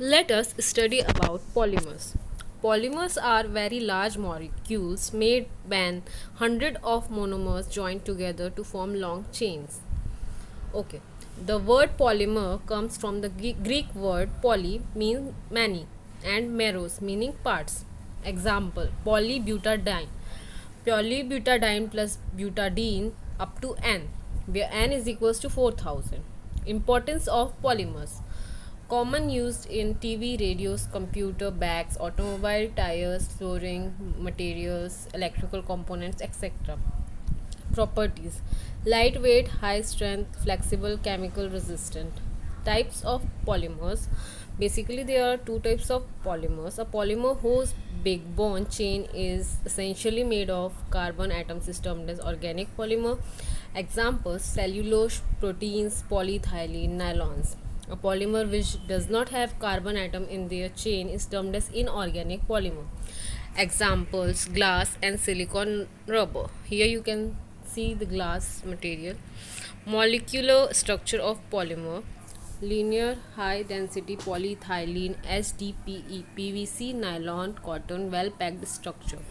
Let us study about polymers. Polymers are very large molecules made when hundred of monomers join together to form long chains. Okay. The word polymer comes from the Greek word poly means many and meros meaning parts. Example polybutadiene. Polybutadiene plus butadiene up to n, where n is equals to 4000. Importance of polymers. Common used in TV, radios, computer, bags, automobile tires, flooring, materials, electrical components, etc. Properties: lightweight, high strength, flexible, chemical resistant. Types of polymers: basically there are two types of polymers. A polymer whose big bond chain is essentially made of carbon atoms is termed as organic polymer. Examples: cellulose, proteins, polyethylene, nylons. A polymer which does not have carbon atom in their chain is termed as inorganic polymer. Examples: glass and silicon rubber. Here you can see the glass material. Molecular structure of polymer: linear high density polyethylene, SDPE, PVC, nylon, cotton, well packed structure.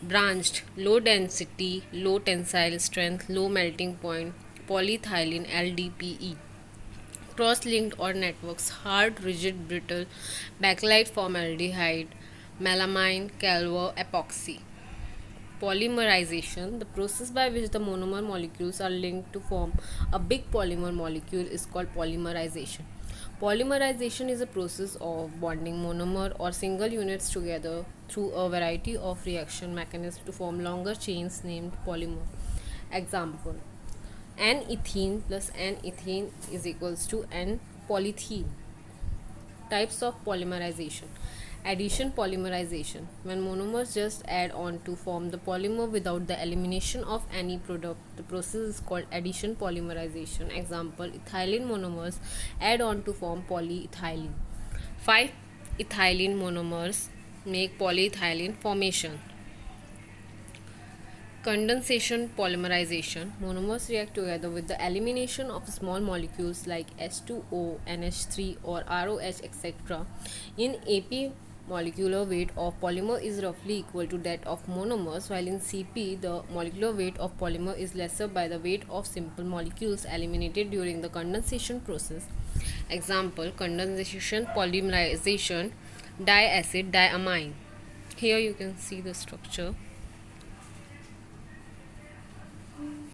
Branched low density, low tensile strength, low melting point, polyethylene, LDPE. Cross linked or networks: hard, rigid, brittle, bakelite formaldehyde, melamine, calvo, epoxy. Polymerization: the process by which the monomer molecules are linked to form a big polymer molecule is called polymerization. Polymerization is a process of bonding monomer or single units together through a variety of reaction mechanisms to form longer chains named polymer. Example: n ethene plus n ethene is equals to n polyethene. Types of polymerization: addition polymerization: when monomers just add on to form the polymer without the elimination of any product, the process is called addition polymerization. Example: ethylene monomers add on to form polyethylene. 5 ethylene monomers make polyethylene formation. Condensation polymerization: monomers react together with the elimination of small molecules like H2O, NH3 or ROH, etc. In AP, molecular weight of polymer is roughly equal to that of monomers, while in CP the molecular weight of polymer is lesser by the weight of simple molecules eliminated during the condensation process. Example: condensation polymerization, diacid diamine. Here you can see the structure.